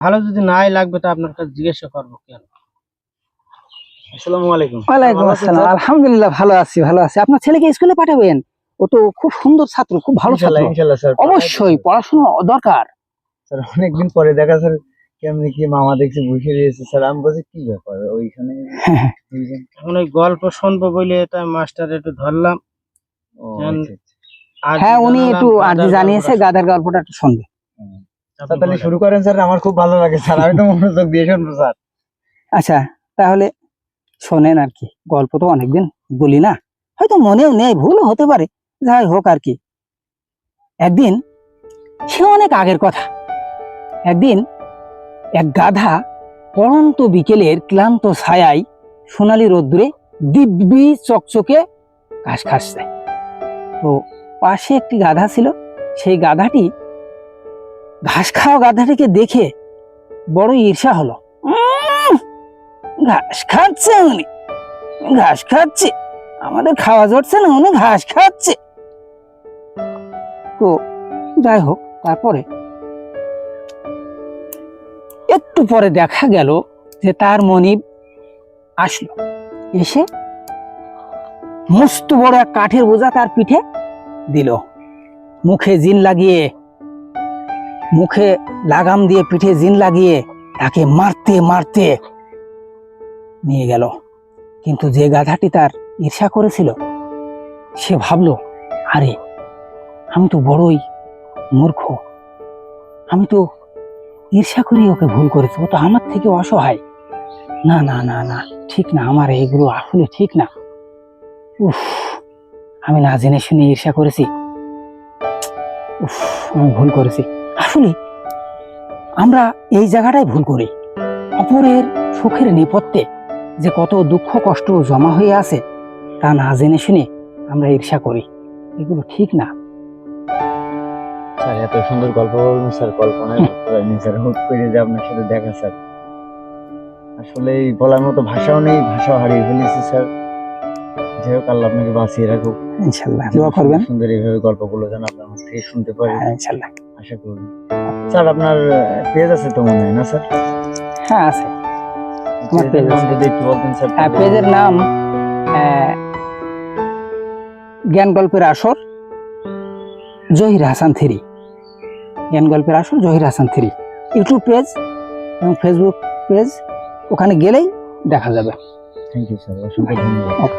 ভালো যদি নাই লাগবে তো আপনার কাছে জিজ্ঞাসা করবো কেন। আসসালামু আলাইকুম। ওয়ালাইকুম আসসালাম। আলহামদুলিল্লাহ ভালো আছি। আপনার ছেলেকে স্কুলে পাঠাবেন? ও তো খুব সুন্দর ছাত্র, খুব ভালো ছাত্র। ইনশাআল্লাহ স্যার, অবশ্যই পড়াশোনা দরকার। স্যার অনেকদিন পরে দেখা স্যার, কেমনি কি মামা দেখছি বসে রয়েছে স্যার, আমি বলছি কি ব্যাপার ওইখানে। এখন ওই গল্প শুনবো বলে এটা মাস্টার একটু ধরলাম। হ্যাঁ, উনি একটু আর্জি জানিয়েছে, গাধার গল্পটা একটু শুনবে। তাহলে শুরু করেন স্যার, আমার খুব ভালো লাগে স্যার, আমি তো মনোযোগ দিয়ে শুনবো স্যার। আচ্ছা, তাহলে শোনেন আর কি। গল্প তো অনেকদিন বলি না, হয়তো মনেও নেই, ভুলও হতে পারে, যাই হোক আর কি। একদিন, সে অনেক আগের কথা, একদিন এক গাধা পড়ন্ত বিকেলের ক্লান্ত ছায়ায় সোনালি রোদ্দুরে দিব্যি চকচকে ঘাস খাচ্ছে। তো পাশে একটি গাধা ছিল। সেই গাধাটি ঘাস খাওয়া গাধাটিকে দেখে বড় ঈর্ষা হলো। ঘাস খাচ্ছে উনি, ঘাস খাচ্ছে, আমাদের খাওয়া জড়ছে না, উনি ঘাস খাচ্ছে। তো যাই হোক, তারপরে একটু পরে দেখা গেল যে তার মনিব আসলো, এসে মস্ত বড় এক কাঠের বোঝা তার পিঠে দিল। মুখে জিন লাগিয়ে, মুখে লাগাম দিয়ে পিঠে জিন লাগিয়ে তাকে মারতে মারতে নিয়ে গেল। কিন্তু যে গাধাটি তার ঈর্ষা করেছিল, সে ভাবলো, আরে আমি তো বড়ই মূর্খ, আমি তো ঈর্ষা করে ওকে ভুল করেছি, ও তো আমার থেকে অসহায়। না না না না, ঠিক না, আমার এইগুলো আসলে ঠিক না। উফ, আমি না জেনে শুনে ঈর্ষা করেছি। উফ, আমি ভুল করেছি। আসলে আমরা এই জায়গাটায় ভুল করি। অপরের সুখের নেপথ্যে যে কত দুঃখ কষ্ট জমা হয়ে আছে, তা না জেনে শুনে আমরা ঈর্ষা করি। এগুলো ঠিক না। স্যার এত সুন্দর গল্প বলবেন স্যার, কল্পনায় করতে পারিনি স্যার, হুট করে যে আপনার সাথে দেখা স্যার, আসলে বলার মতো ভাষাও নেই, ভাষাও হারিয়ে ফেলেছি স্যার। যাই হোক, আল্লাহ আপনাকে বাঁচিয়ে রাখুক ইনশাল্লাহ দোয়া করবেন। সুন্দর এইভাবে গল্পগুলো যেন আপনার মুখ থেকে শুনতে পারি, ইনশাল্লাহ আশা করি। স্যার আপনার পেজ আছে তো মনে হয় না স্যার? হ্যাঁ আছে। পেজের নাম যদি একটু বলতেন স্যার। পেজের নাম জ্ঞান গল্পের আসর জহির হাসান 3। জ্ঞান গল্পের আসর জহির হাসান 3 ইউটিউব পেজ এবং ফেসবুক পেজ, ওখানে গেলেই দেখা যাবে। থ্যাংক ইউ স্যার, অসংখ্য ধন্যবাদ।